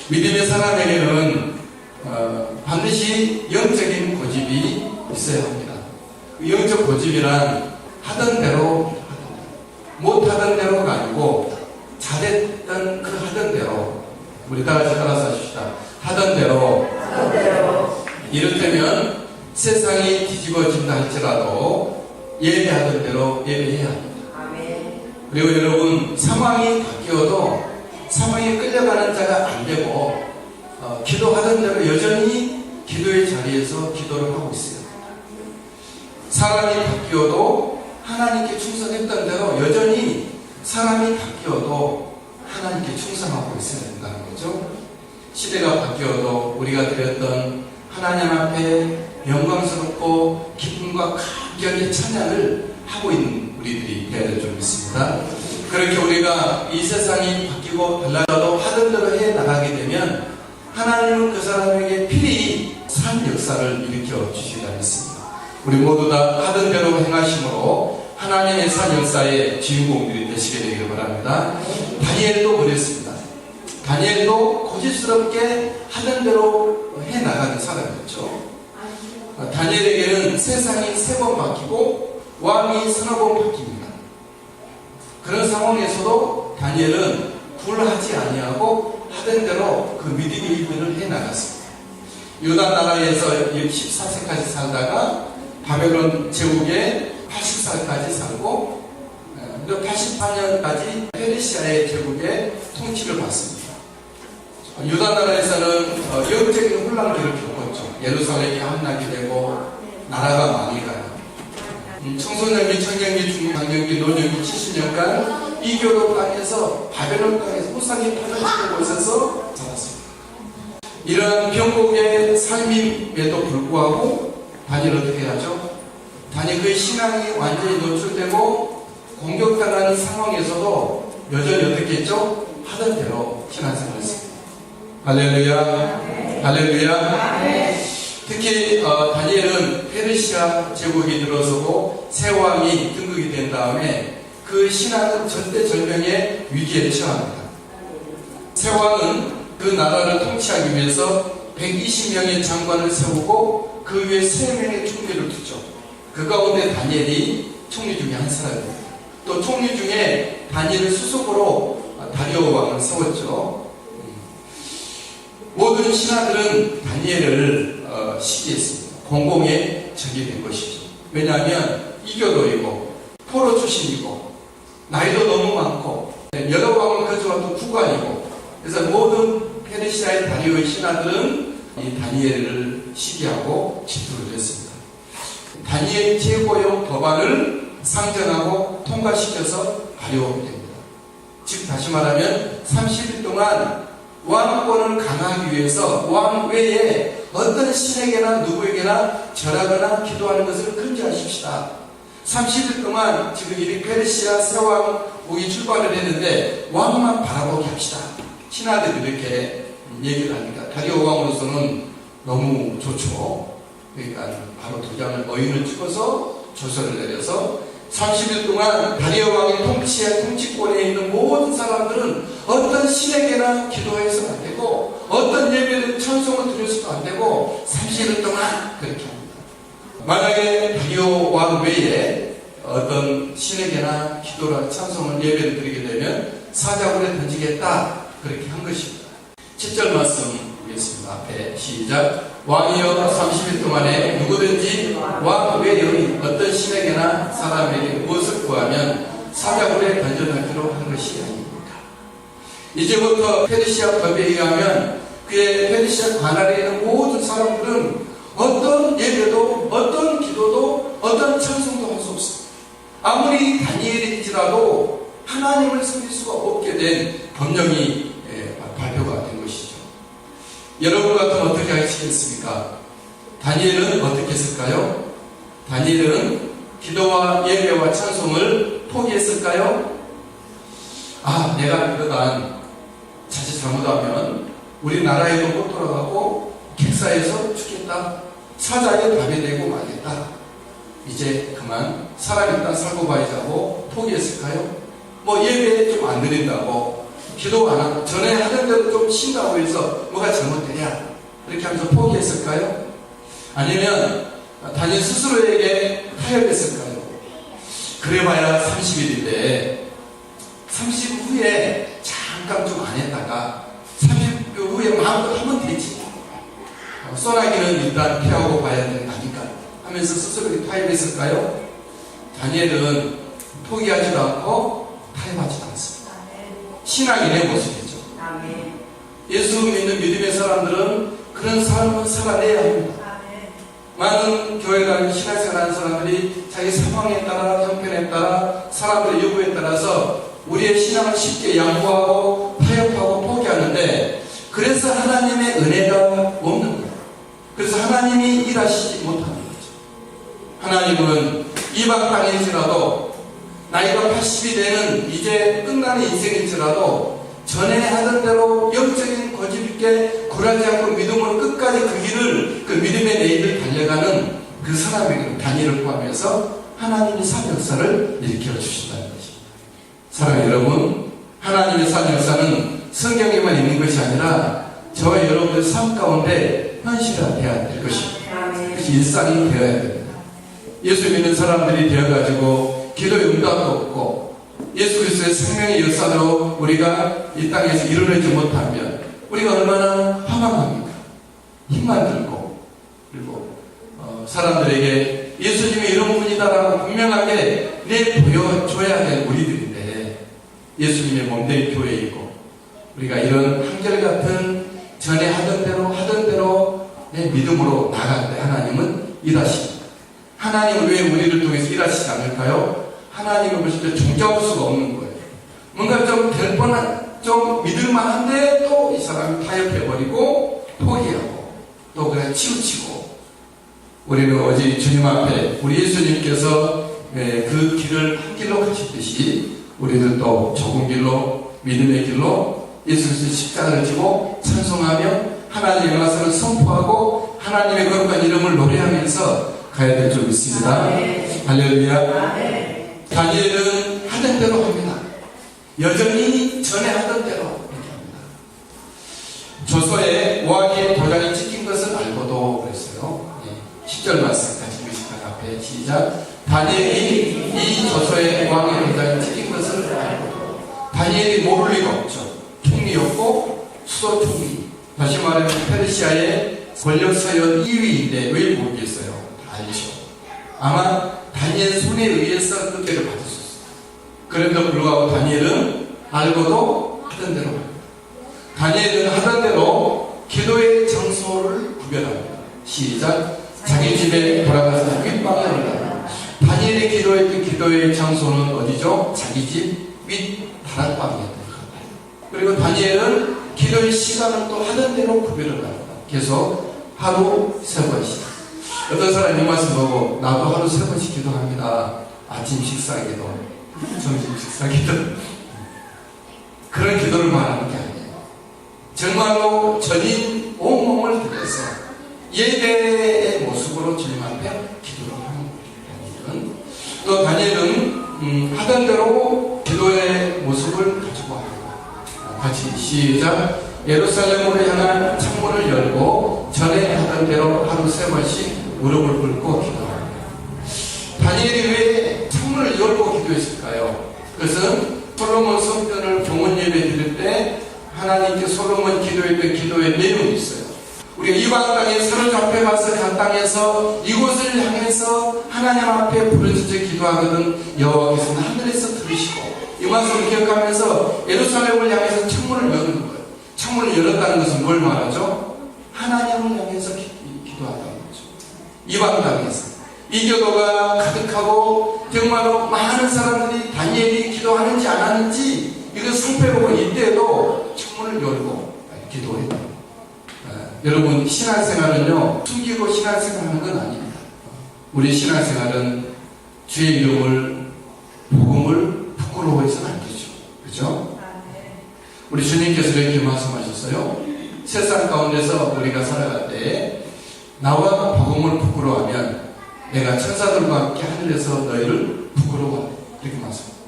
믿음의 사람에게는 반드시 영적인 고집이 있어야 합니다. 그 영적 고집이란 하던 대로 못하던 대로가 아니고 잘했던 그 하던 대로, 우리 다 같이 따라서 하십시다. 하던 대로. 이를테면 세상이 뒤집어진다 할지라도 예배하던 대로 예배해야 합니다. 그리고 여러분, 상황이 바뀌어도 상황에 끌려가는 자가 안 되고 기도하던 대로 여전히 기도의 자리에서 기도를 하고 있어요. 사람이 바뀌어도 하나님께 충성했던 대로 여전히 사람이 바뀌어도 하나님께 충성하고 있어야 된다는 거죠. 시대가 바뀌어도 우리가 드렸던 하나님 앞에 영광스럽고 기쁨과 감격의 찬양을 하고 있는 우리들이 되어야 될 줄 믿습니다. 그렇게 우리가 이 세상이 바뀌고 달라져도 하던 대로 해 나가게 되면 하나님은 그 사람에게 필히 산 역사를 일으켜 주시리라 믿습니다. 우리 모두 다 하던 대로 행하심으로 하나님의 산 역사의 주인공들이 되시게 되기를 바랍니다. 다니엘도 그랬습니다. 다니엘도 고집스럽게 하던 대로 해 나가는 사람이었죠. 다니엘에게는 세상이 3번 바뀌고 왕이 서너 번 바뀝니다. 그런 상황에서도 다니엘은 굴하지 아니하고 하던 대로 그 믿음의 일들을 해 나갔습니다. 유다 나라에서 14세까지 살다가 바벨론 제국에 80살까지 살고 88년까지 페르시아의 제국의 통치를 받습니다. 유다 나라에서는 영적인 혼란기를 겪었죠. 예루살렘이 함락이 되고 나라가 망해가요. 청소년기, 청년기, 중장년기, 노년기 70년간 이교도 땅에서 바벨론 땅에서 호상이 파전시키고 있어서 살았습니다. 이런 병곡의 삶임에도 불구하고 다니엘 어떻게 하죠? 다니엘 그의 신앙이 완전히 노출되고 공격당하는 상황에서도 여전히 어떻게 했죠? 하던 대로 신앙생활을 했습니다. 할렐루야. 할렐루야. 특히 다니엘은 페르시아 제국이 들어서고 새 왕이 등극이 된 다음에 그 신앙은 절대절명의 위기에 처합니다. 새 왕은 그 나라를 통치하기 위해서 120명의 장관을 세우고 그 위에 3명의 총리를 두죠. 그 가운데 다니엘이 총리 중에 한 사람입니다. 또 총리 중에 다니엘을 수석으로 다리오 왕을 세웠죠. 모든 신하들은 다니엘을 시기했습니다. 공공의 적이 된 것이죠. 왜냐하면 이교도이고 포로 출신이고 나이도 너무 많고 여러 왕을 거주하던 국왕이고, 그래서 모든 페르시아의 다리오의 신하들은 이 다니엘을 시기하고 질투를 했습니다. 다니엘 제고용 법안을 상정하고 통과시켜서 발효하게 됩니다. 즉 다시 말하면 30일 동안 왕권을 강화하기 위해서 왕 외에 어떤 신에게나 누구에게나 절하거나 기도하는 것을 금지하십시다. 30일 동안 지금 이 페르시아 새왕국이 출발을 했는데 왕만 바라보게 합시다. 신하들이 이렇게 얘기를 하니까 다리오 왕으로서는 너무 좋죠. 그러니까 바로 도장을 어인을 찍어서 조서를 내려서 30일 동안 다리오 왕의 통치권에 있는 모든 사람들은 어떤 신에게나 기도해서는 안 되고 어떤 예배를 찬송을 드려서도 안 되고 30일 동안 그렇게 합니다. 만약에 다리오 왕 외에 어떤 신에게나 기도나 찬송을 예배를 드리게 되면 사자굴에 던지겠다, 그렇게 한 것입니다. 7절 말씀 보겠습니다. 앞에 시작. 왕이여 30일 동안에 누구든지 왕 외의 어떤 신에게나 사람에게 무엇을 구하면 사자굴에 던져넣기로 한 것이 아닙니까? 이제부터 페르시아 법에 의하면 그의 페르시아 관할에 있는 모든 사람들은 어떤 예배도 어떤 기도도 어떤 찬송도 할 수 없습니다. 아무리 다니엘일지라도 하나님을 섬길 수가 없게 된 법령이 발표가 된 것이죠. 여러분 같으면 어떻게 하시겠습니까? 다니엘은 어떻게 했을까요? 다니엘은 기도와 예배와 찬송을 포기했을까요? 내가 이러다 자칫 잘못하면 우리나라에도 못 돌아가고 객사에서 죽겠다. 사자에 밥이 되고 말겠다. 이제 그만 사람 일단 살고 봐야지 하고 포기했을까요? 예배 좀 안 드린다고 기도 안 하고 전에 하던 대로 좀 쉰다고 해서 뭐가 잘못되냐 이렇게 하면서 포기했을까요? 아니면 다니엘 스스로에게 타협했을까요? 그래봐야 30일인데 30일 후에 잠깐 좀 안 했다가 30일 후에 마음껏 하면 되지. 소나기는 일단 피하고 봐야 되는 거니까 하면서 스스로에게 타협했을까요? 다니엘은 포기하지도 않고 타협하지도 않습니다. 신앙인의 모습이죠. 예수 믿는 믿음의 사람들은 그런 삶을 살아내야 합니다. 많은 교회 다니는 신앙생활하는 사람들이 자기 상황에 따라 형편에 따라 사람들의 요구에 따라서 우리의 신앙을 쉽게 양보하고 타협하고 포기하는데 그래서 하나님의 은혜가 없는 거예요. 그래서 하나님이 일하시지 못하는 거죠. 하나님은 이방 땅일지라도 나이가 80이 되는 이제 끝나는 인생일지라도 전에 하던 대로 영적인 고집있게 굴하지 않고 믿음으로 끝까지 그 길을 그 믿음의 내일을 달려가는 그 사람에게 다니엘을 포함해서 하나님의 사역사를 일으켜 주신다는 것입니다. 사랑하는 여러분, 하나님의 사역사는 성경에만 있는 것이 아니라 저와 여러분의 삶 가운데 현실화되어야 될 것입니다. 그것이 일상이 되어야 됩니다. 예수 믿는 사람들이 되어가지고 기도의 응답도 없고 예수 그리스도의 생명의 역사로 우리가 이 땅에서 이루어지지 못하면 우리가 얼마나 화망합니까? 힘만 들고 그리고 사람들에게 예수님이 이런 분이다라고 분명하게 내보여줘야 될 우리들인데 예수님의 몸된 교회이고 우리가 이런 한결같은 전에 하던 대로 내 믿음으로 나갈 때 하나님은 일하십니다. 하나님은 왜 우리를 통해서 일하시지 않을까요? 하나님을 보실 때 종잡을 수가 없는 거예요. 뭔가 좀 될 뻔한, 좀 믿을만한데 또 이 사람이 타협해버리고 포기하고 또 그냥 치우치고 우리는 어제 주님 앞에 우리 예수님께서 그 길을 한 길로 가셨듯이 우리는 또 좁은 길로 믿음의 길로 예수 그리스도의 십자가를 지고 찬송하며 하나님의 말씀을 선포하고 하나님의 거룩한 이름을 노래하면서 가야 될 줄 믿습니다. 할렐루야. 다니엘은 하던 대로 합니다. 여전히 전에 하던 대로 이렇게 합니다. 조서에 왕의 도장이 찍힌 것을 알고도 그랬어요. 10절 말씀 같이 읽으실까요? 앞에 시작. 다니엘이 이 조서에 왕의 도장이 찍힌 것을 알고도 다니엘이 모를 리가 없죠. 총리였고 수도 총리. 다시 말하면 페르시아의 권력 서열 2위인데 왜 모르겠어요? 다 알죠. 아마 다니엘 손에 의해서 끄기를 받았었어요. 그런데도 불구하고 다니엘은 알고도 하던 대로 합니다. 다니엘은 하던 대로 기도의 장소를 구별합니다. 시작. 자기 집에 돌아가서 윗방에 올라갑니다. 다니엘이 기도했던 기도의 장소는 어디죠? 자기 집 윗다락방이었던 거예요. 그리고 다니엘은 기도의 시간을 또 하던 대로 구별을 합니다. 계속 하루 3번씩. 어떤 사람이 이 말씀 보고 나도 하루 3번씩 기도합니다. 아침 식사 기도, 점심 식사 기도. 그런 기도를 말하는 게 아니에요. 정말로 전인 온몸을 들여서 예배의 모습으로 주님 앞에 기도를 하는 거예요. 또 다니엘은 하던 대로 기도의 모습을 가지고 합니다. 같이 시작. 예루살렘으로 향한 창문을 열고 전에 하던 대로 하루 3번씩 무릎을 꿇고 기도합니다. 다니엘이 왜 창문을 열고 기도했을까요? 그것은 솔로몬 성전을 봉헌 예배 드릴 때 하나님께 솔로몬 기도했던 기도의 내용이 있어요. 우리가 이방 땅에 사로잡혀 가서 그 땅에서 이곳을 향해서 하나님 앞에 부르짖어 기도하거든 여호와께서는 하늘에서 들으시고 이 말씀을 기억하면서 예루살렘을 향해서 창문을 여는 거예요. 창문을 열었다는 것은 뭘 말하죠? 하나님을 향해서 기도한다는 거죠. 이방 땅에서 이교도가 가득하고 정말로 많은 사람들이 다니엘이 기도하는지 안 하는지 이걸 살펴보고 이때에도 창문을 열고 기도했다. 여러분 신앙생활은요 숨기고 신앙생활하는 건 아닙니다. 우리 신앙생활은 주의 이름을 복음을 부끄러워해서는 안 되죠. 그렇죠? 우리 주님께서 이렇게 말씀하셨어요. 세상 가운데서 우리가 살아갈 때 나와 복음을 부끄러워하면 내가 천사들과 함께 하늘에서 너희를 부끄러워한다. 그렇게 말씀합니다.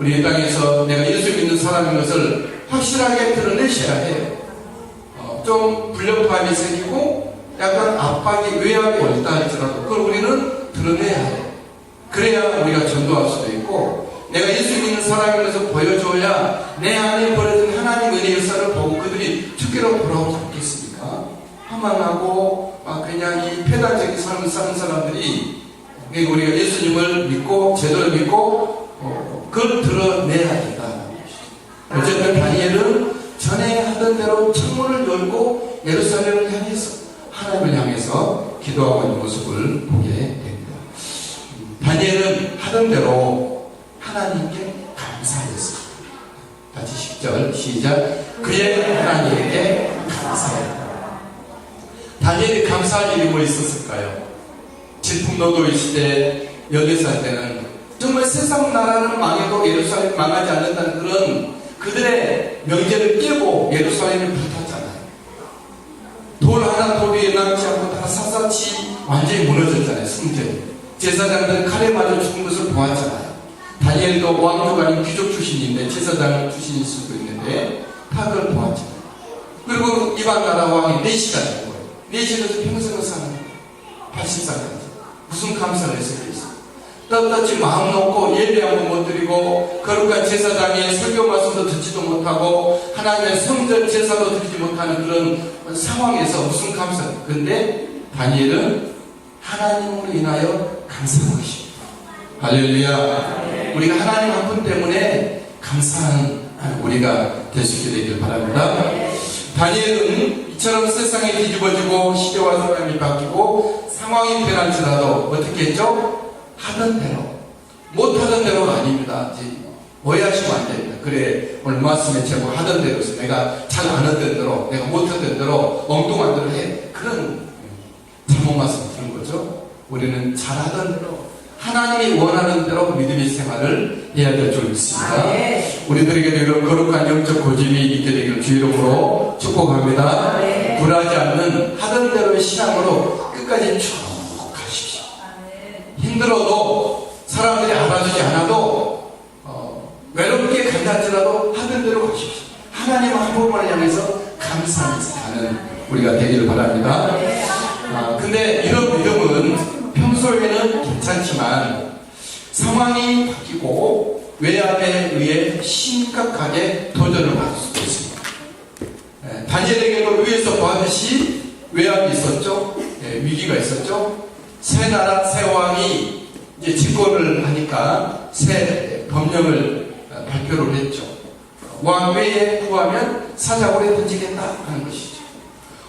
우리 이 땅에서 내가 예수 믿는 사람인 것을 확실하게 드러내셔야 해요. 좀 불협화음이 생기고 약간 압박이 외압이 올다 할지라도 그걸 우리는 드러내야 해요. 그래야 우리가 전도할 수도 있고, 내가 예수 믿는 사람인 것을 보여줘야 내 안에 벌어진 하나님 은혜 역사를 보고 그들이 주께로 돌아오지 않겠습니까? 허망하고 그냥 이 폐단적인 삶을 사는 사람들이, 우리가 예수님을 믿고 제대로 믿고 그걸 드러내야 된다는 것이죠. 어쨌든 다니엘은 전에 하던 대로 창문을 열고 예루살렘을 향해서, 하나님을 향해서 기도하고 있는 모습을 보게 됩니다. 다니엘은 하던 대로 하나님께 감사했습니다. 다시 10절 시작. 그의 하나님께 감사했다. 다니엘이 감사할 일이 뭐 있었을까요? 질풍노도의 시대 14살 때는 정말 세상 나라는 망해도 예루살렘이 망하지 않는다는 그런 그들의 명제를 깨고 예루살렘이 불탔잖아요. 돌 하나 돌이 남지 않고 다 샅샅이 완전히 무너졌잖아요. 성전이. 제사장들은 칼에 맞아 죽은 것을 보았잖아요. 다니엘도 왕族아닌 귀족 출신인데, 제사장 출신일 수도 있는데 다 그걸 보았잖아요. 그리고 이방 나라 왕이 4시가 된 거예요. 4시에서 평생을 사는 거예요. 80살까지. 무슨 감사를 했었겠어요? 떳떳이 마음 놓고 예배 한번 못 드리고, 거룩한 제사장의 설교 말씀도 듣지도 못하고 하나님의 성전 제사도 드리지 못하는 그런 상황에서 무슨 감사? 근데 다니엘은 하나님으로 인하여 감사한 것입니다. 할렐루야. 우리가 하나님 한 분 때문에 감사하는 우리가 될 수 있게 되길 바랍니다. 다니엘은 이처럼 세상이 뒤집어지고 시대와 사람이 바뀌고 상황이 변할지라도 어떻게 했죠? 하던 대로. 못하던 대로가 아닙니다. 오해하시면 안 됩니다. 그래, 오늘 말씀에 제목 하던 대로서 내가 잘 안 하던 대로, 내가 못하던 대로, 엉뚱한 대로 해. 그런 잘못 말씀 드는 거죠. 우리는 잘하던 대로, 하나님이 원하는 대로 믿음의 생활을 해야 될 줄 믿습니다. 우리들에게 이런 거룩한 영적 고집이 있게 되기를 주 이름으로 축복합니다. 불하지 않는 하던 대로의 신앙으로 끝까지 쭉 가십시오. 힘들어도 사람들이 알아주지 않아도 외롭게 간다할지라도 하던 대로 가십시오. 하나님 한 분만을 향해서 감사하면서 가는 우리가 되기를 바랍니다. 근데 이런 믿음은 평소에는 괜찮지만 상황이 바뀌고 외압에 의해 심각하게 도전을 받을 수도 있습니다. 다니엘에게도 위에서 보았듯이 외압이 있었죠. 위기가 있었죠. 새 나라 새 왕이 이제 집권을 하니까 새 법령을 발표를 했죠. 왕위에 구하면 사자굴에 던지겠다 하는 것이죠.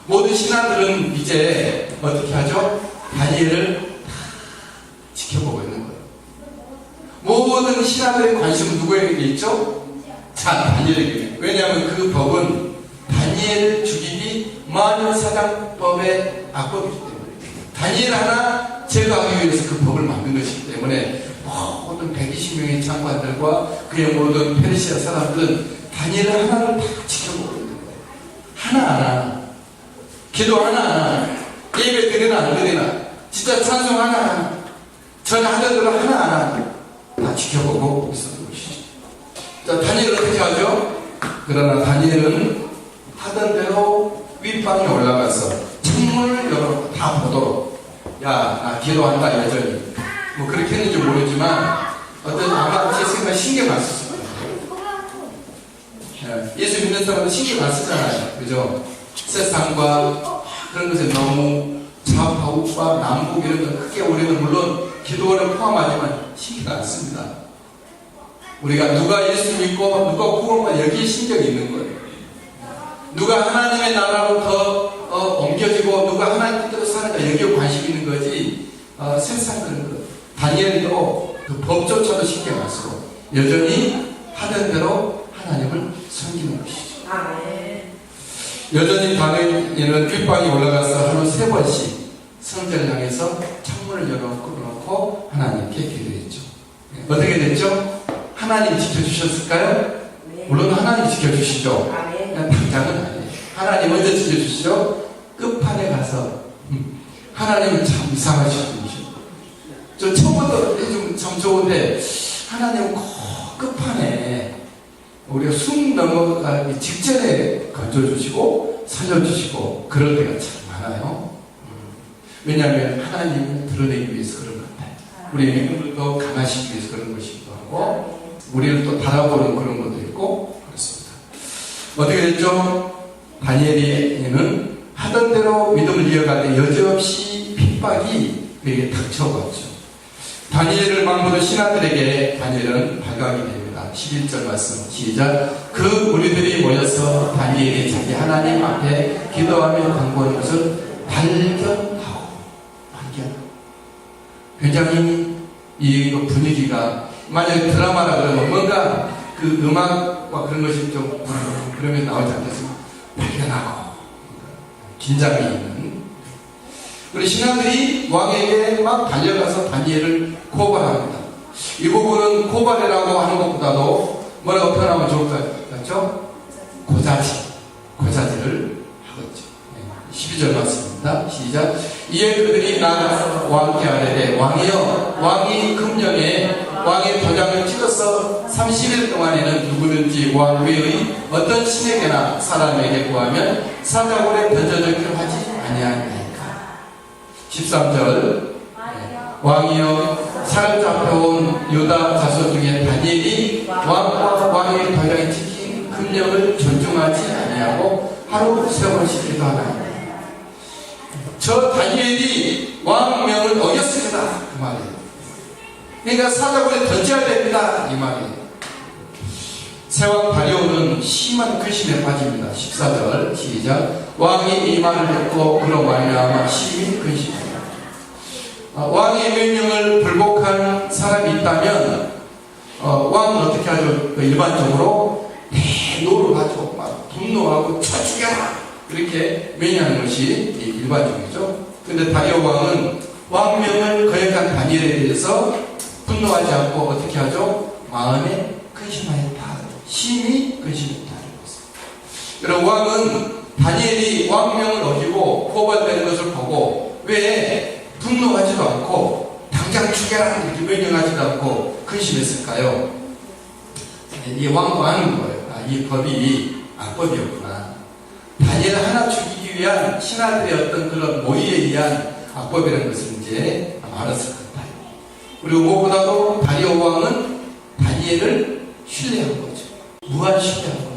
모든 신하들은 이제 어떻게 하죠? 다니엘을 지켜보고 있는 거예요. 모든 신하들의 관심은 누구에게 있죠? 자, 다니엘에게. 왜냐하면 그 법은 다니엘을 죽이기 마녀사냥법의 악법이기 때문에, 다니엘 하나 제거하기 위해서 그 법을 만든 것이기 때문에 모든 120명의 장관들과 그의 모든 페르시아 사람들은 다니엘 하나를 다 지켜보고 있는 거예요. 하나하나, 기도 하나하나, 예배 드리나 안 드리나, 진짜 찬송 하나하나, 전하던 대로 하나하나 다 지켜보고 있었던 것이죠. 자, 다니엘은 어떻게 하죠? 그러나 다니엘은 하던 대로 윗방에 올라가서 창문을 열어 다 보도록, 야, 나 기도한다 여전히. 뭐 그렇게 했는지 모르지만 아마 제 생각에 신경 안 썼을 거예요. 예수 믿는 사람은 신경 안 쓰잖아요. 그죠? 세상과 그런 것에 너무 좌파, 우파, 남북 이런 거 크게 우리는 물론 기도를 포함하지만 신경 안 씁니다. 우리가 누가 예수 믿고 누가 구원받아 여기에 신경이 있는 거예요. 누가 하나님의 나라로 더 옮겨지고 누가 하나님 뜻대로 사는가 여기에 관심 있는 거지, 세상 그런 거. 다니엘도 그 법조차도 신경 안 쓰고 여전히 하던 대로 하나님을 섬기는 것이죠. 여전히 다니엘은 윗방에 올라가서 하루 3번씩 성전을 향해서 창문을 열어놓고 하나님께 기도했죠. 어떻게 됐죠? 하나님 지켜주셨을까요? 물론 하나님 지켜주시죠. 그냥 당장은 아니에요. 하나님 언제 지켜주시죠? 끝판에 가서 하나님은 참 이상하신 분이죠. 저 처음부터 해주면 참 좋은데 하나님은 꼭 끝판에 우리가 숨 넘어가기 직전에 건져주시고 살려주시고 그럴 때가 참 많아요. 왜냐하면 하나님을 드러내기 위해서 그런 것 같아요. 우리의 믿음을 더 강화시키기 위해서 그런 것이기도 하고 우리를 또 바라보는 그런 것도 있고 그렇습니다. 어떻게 됐죠? 다니엘이는 하던 대로 믿음을 이어가되 여지없이 핍박이 그에게 닥쳐왔죠. 다니엘을 막보던 신하들에게 다니엘은 발각이 됩니다. 11절 말씀 시작. 그 무리들이 모여서 다니엘이 자기 하나님 앞에 기도하며 간구하는 것을 발견하고 굉장히 이 분위기가 만약에 드라마라 그러면 뭔가 그 음악과 그런 것이 좀 그러면 나오지 않겠습니까? 발견하고 긴장이 있는 우리 신하들이 왕에게 막 달려가서 다니엘을 고발합니다. 이 부분은 고발이라고 하는 것보다도 뭐라고 표현하면 좋을 것 같죠? 고자질을 하고 있죠. 12절 맞습니다. 시작. 이에 그들이 나가서 왕께 아뢰되 왕이여 왕이 금령에 왕의 도장을 찍어서 30일 동안에는 누구든지 왕 외의 어떤 신에게나 사람에게 구하면 사자굴에 던져졌기로 하지 아니하니까. 13절 왕이여 사람 잡혀온 유다 자손 중에 다니엘이 왕과 왕의 도장이 찍힌 금령을 존중하지 아니하고 하루 세번 씻기도 하나이다. 저 다니엘이 왕명을 어겼습니다. 그 말이에요. 그러니까 사자굴에 던져야 됩니다. 이 말이에요. 세왕 다리오는 심한 근심에 빠집니다. 14절 시작. 왕이 이 말을 듣고 그로 말미암아 심히 근심합니다. 왕의 명령을 불복한 사람이 있다면 왕은 어떻게 하죠? 일반적으로 대노를 하죠. 막 분노하고 쳐 죽여라 그렇게 명령하는 것이 일반적이죠. 그런데 다리오 왕은 왕명을 거역한 다니엘에 대해서 분노하지 않고 어떻게 하죠? 마음에 근심하였다. 심히 근심했다는 것입니다. 여러분 왕은 다니엘이 왕명을 어기고 고발되는 것을 보고 왜 분노하지도 않고 당장 죽여라 이렇게 명령하지도 않고 근심했을까요? 이 왕도 아는 거예요. 이 법이 악법이었구나. 다니엘을 하나 죽이기 위한 신하들의 어떤 그런 모의에 의한 악법이라는 것을 이제 알았을 겁니다. 그리고 무엇보다도 다리오 왕은 다니엘을 신뢰한 거죠. 무한 신뢰한 거죠.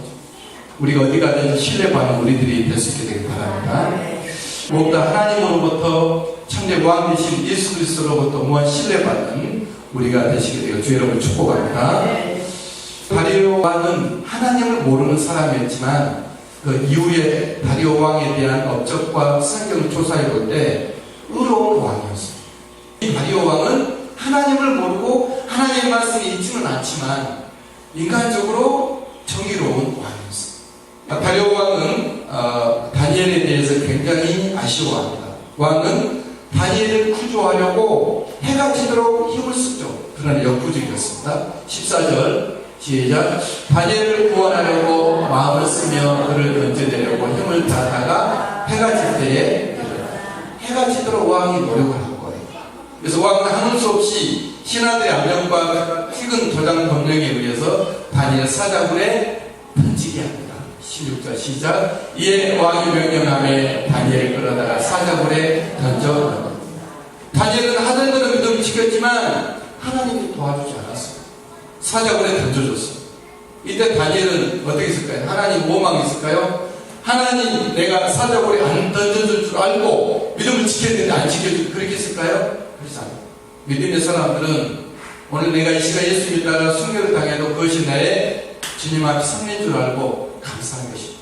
우리가 어디 가든지 신뢰받는 우리들이 될 수 있게 되길 바랍니다. 무엇보다 하나님으로부터 천대 왕 되신 예수 그리스도로부터 무한 신뢰받는 우리가 되시게 되어 주 여러분을 축복합니다. 다리오 왕은 하나님을 모르는 사람이었지만 그 이후에 다리오 왕에 대한 업적과 성경을 조사해 볼 때 의로운 왕이었습니다. 이 다리오 왕은 하나님을 모르고 하나님의 말씀이 있지는 않지만 인간적으로 정의로운 왕이었습니다. 다리오 왕은 다니엘에 대해서 굉장히 아쉬워합니다. 왕은 다니엘을 구조하려고 해가 지도록 힘을 쓰죠. 그러나 역부족이었습니다. 14절 시작. 다니엘을 구원하려고 마음을 쓰며 그를 건져내려고 힘을 다하다가 해가 질 때에 해가 지도록 왕이 노력을 한 거예요. 그래서 왕은 하는 수 없이 신하들의 압력과 찍은 도장 법령에 의해서 다니엘 사자굴에 던지게 합니다. 16절 시작. 이에 왕이 명령함에 다니엘을 끌어다가 사자굴에 던져. 다니엘은 하던 대로 믿음을 지켰지만 하나님이 도와주지 않았어요. 사자굴에 던져줬어요. 이때 다니엘은 어떻게 했을까요? 하나님 뭐망 있을까요? 하나님 내가 사자굴에 안 던져줄 줄 알고 믿음을 지켜야 되는데 안 지켜줄 그렇게 했을까요? 그렇지 않아요. 믿음의 사람들은 오늘 내가 이 시간 예수 믿다가 순교를 당해도 그것이 나의 주님 앞에 성례인 줄 알고 감사한 것입니다.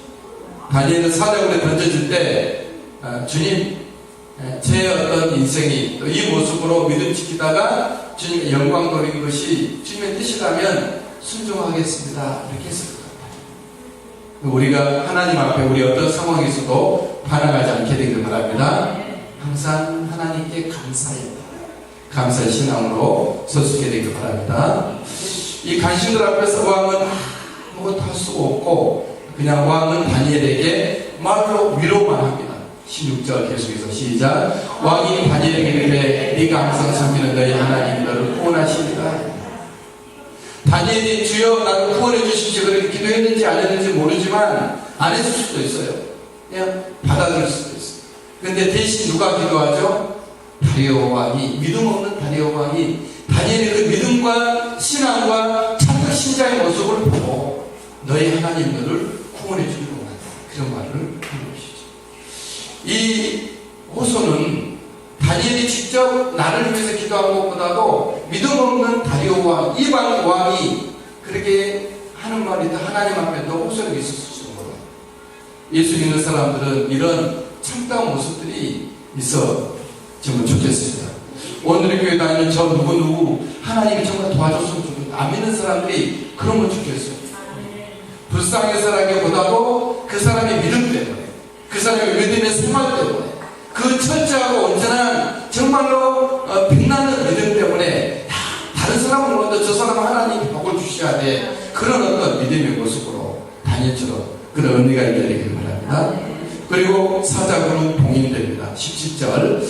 다니엘은 사자굴에 던져질 때 주님 제 어떤 인생이 또 이 모습으로 믿음 지키다가 주님의 영광 돌린 것이 주님의 뜻이라면 순종하겠습니다. 이렇게 했을 것 같아요. 우리가 하나님 앞에 우리 어떤 상황에서도 반항하지 않게 되길 바랍니다. 항상 하나님께 감사의 신앙으로 서수게 되길 바랍니다. 이 간신들 앞에서 왕은 아무것도 할 수가 없고 그냥 왕은 다니엘에게 말로 위로만 합니다. 16절 계속해서 시작. 왕이 다니엘에게 이르되 네가 항상 섬기는 너희 하나님이 너를 구원하시리라. 다니엘이 주여 나를 구원해 주십시오 그렇게 기도했는지 안 했는지 모르지만 안 했을 수도 있어요. 그냥 받아들일 수도 있어요. 근데 대신 누가 기도하죠? 다리오 왕이, 믿음 없는 다리오 왕이 다니엘의 그 믿음과 신앙과 참된 신자의 모습을 보고 너희 하나님 너를 구원해 주기로 한다. 그런 말을 하는 것이죠. 이 호소는 다니엘이 직접 나를 위해서 기도한 것보다도 믿음 없는 다리오 왕, 이방 왕이 그렇게 하는 말이 더 하나님 앞에 더 호소력이 있을 수 있는 거예요. 예수 믿는 사람들은 이런 참다운 모습들이 있어지면 좋겠습니다. 오늘 교회 다니는 저 누구 하나님이 정말 도와줬으면 좋겠다. 안 믿는 사람들이 그러면 좋겠어요. 불쌍해서라기보다도 그 사람의 믿음 때문에, 그 사람의 믿음의 생활 때문에, 그 철저하고 온전한 정말로 빛나는 믿음 때문에 다른 사람은 몰라도 저 사람은 하나님이 복을 주셔야 돼. 그런 어떤 믿음의 모습으로 다니엘처럼 그런 은혜가 있기를 바랍니다. 그리고 사자굴은 봉인됩니다. 17절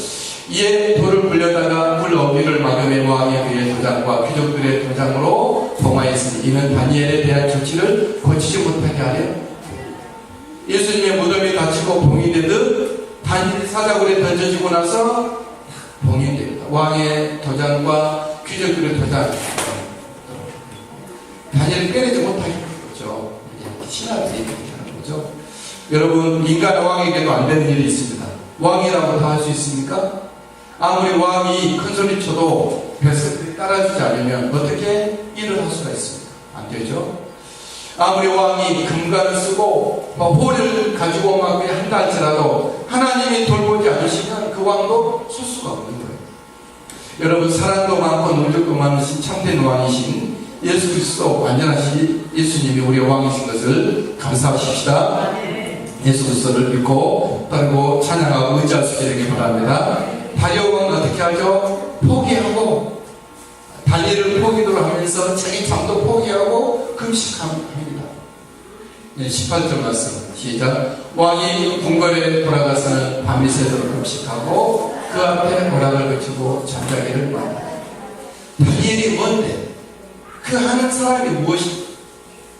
이에 돌을 굴려다가 물 어귀를 막음에 왕의 그의 도장과 귀족들의 도장으로 봉하였으니 이는 다니엘에 대한 조치를 고치지 못하게 하려 예수님의 무덤이 닫히고 봉인되듯 다니엘이 사자굴에 던져지고 나서 봉인됩니다. 왕의 도장과 귀족들의 도장 다니엘을 빼내지 못하게 하는 거죠. 신하들이 이렇게 하는 거죠. 여러분 인간 왕에게도 안 되는 일이 있습니다. 왕이라고 다 할 수 있습니까? 아무리 왕이 큰 소리 쳐도 백성들이 따라주지 않으면 어떻게 일을 할 수가 있습니까? 안 되죠. 아무리 왕이 금관을 쓰고 호를 가지고 막 한다 할지라도 하나님이 돌보지 않으시면 그 왕도 설 수가 없는 거예요. 여러분 사랑도 많고 능력도 많으신 참된 왕이신 예수 그리스도 완전하신 예수님이 우리의 왕이신 것을 감사하십시다. 예수 그리스도를 믿고 따르고 찬양하고 의지할 수 있게 되기 바랍니다. 다리오 왕은 어떻게 하죠? 포기하고 다니엘을 포기도 하면서 자기 잠도 포기하고 금식합니다. 18절 말씀 시작. 왕이 궁궐에 돌아가서는 밤새도록 금식하고 그 앞에 보락을 그치고 잠자기를 말합니다. 다니엘이 뭔데? 그 하는 사람이 무엇이?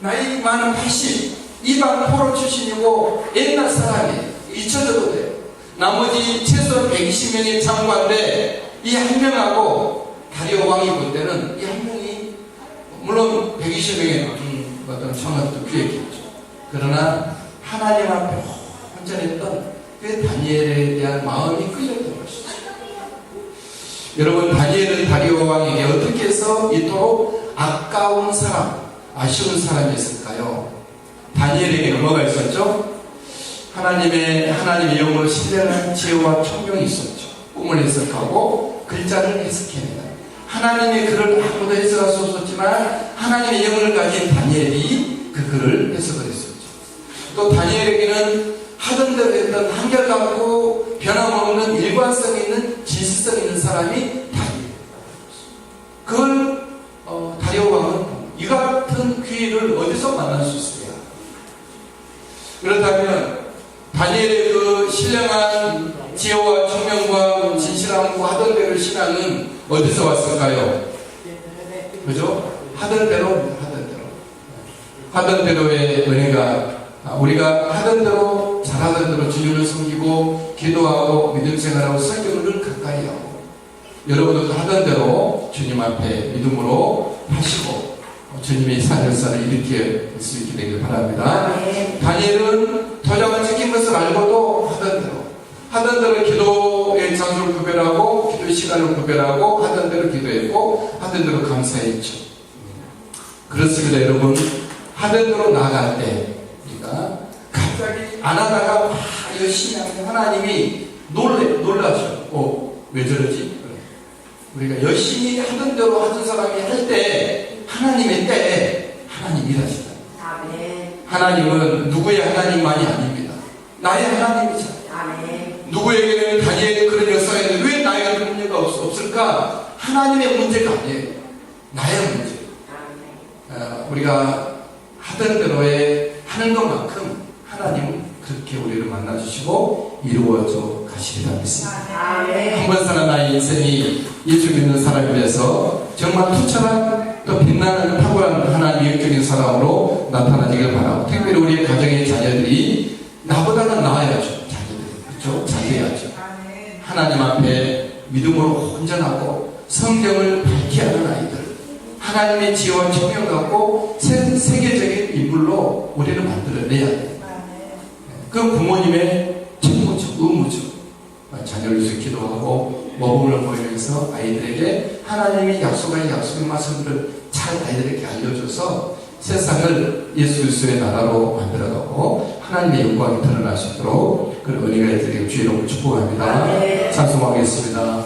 나이 많은 80 이방 포로 출신이고 옛날 사람이 잊혀져도 돼요. 나머지 최소 120명의 장관인데 이 한 명하고 다리오 왕이 볼 때는 이 한 명이 물론 120명의 어떤 청아도 귀했겠죠. 그러나 하나님 앞에 온전했던 그 다니엘에 대한 마음이 끌렸던 것이죠. 여러분 다니엘은 다리오 왕에게 어떻게 해서 이토록 아까운 사람, 아쉬운 사람이었을까요? 다니엘에게 뭐가 있었죠? 하나님의 영으로 신뢰하는 지혜와 총명이 있었죠. 꿈을 해석하고 글자를 해석해내다. 하나님의 글을 아무도 해석할 수 없었지만 하나님의 영을 가진 다니엘이 그 글을 해석을 했었죠. 또 다니엘에게는 하던 대로 했던 한결같고 변함없는 일관성 있는 진실성 있는 사람이 다니엘. 그걸 다리오 왕은 이 같은 귀를 어디서 만날 수 있을까? 그렇다면 다니엘의 그 신령한 지혜와 총명과 진실함과 하던 대로 신앙은 어디서 왔을까요? 그죠? 하던 대로의 은혜가 우리가 하던 대로 잘하던 대로 주님을 섬기고 기도하고 믿음 생활하고 성경을 가까이 하고 여러분들도 하던 대로 주님 앞에 믿음으로 하시고 주님의 사절사를 일으킬 수 있게 되길 바랍니다. 다니엘은 도장을 찍힌 것을 알고도 하던 대로 기도의 장소를 구별하고 기도의 시간을 구별하고 하던 대로 기도했고 하던 대로 감사했죠. 그렇습니다. 여러분 하던 대로 나아갈 때 우리가 갑자기 안 하다가 막 열심히 하면 하나님이 놀라죠. 왜 저러지? 우리가 열심히 하던 대로 하던 사람이 할 때 하나님의 때에 하나님 일하시다. 하나님은 누구의 하나님만이 아닙니다. 나의 하나님이죠. 누구에게는 다니엘이 그런 역사가 있는데 왜 나에게 그런 문제가 없을까? 하나님의 문제가 아니에요. 나의 문제. 우리가 하던 대로에 하는 것만큼 하나님은 그렇게 우리를 만나주시고 이루어져 가시리라 믿습니다. 한 번 사는 나의 인생이 예수 믿는 사람이 돼서 정말 투철한 또 또 빛나는 탁월한 하나님의 영적인 사람으로 나타나기를 바라고, 특별히 우리의 가정의 자녀들이 나보다는 나아야죠. 자녀들이. 그렇죠? 잘해야죠. 하나님 앞에 믿음으로 온전하고 성경을 밝게 하는 아이들, 하나님의 지혜와 총명 갖고 세계적인 인물로 우리를 만들어내야 돼요. 그 부모님의 책무죠, 의무죠. 자녀를 위해서 기도하고 모범을 보이면서 아이들에게 하나님이 약속한 약속의 말씀들을 잘 아이들에게 알려줘서 세상을 예수 그리스도의 나라로 만들어가고 하나님의 영광이 드러날 수 있도록 그런 은혜가 있도록 주의 이름으로 축복합니다. 찬송하겠습니다.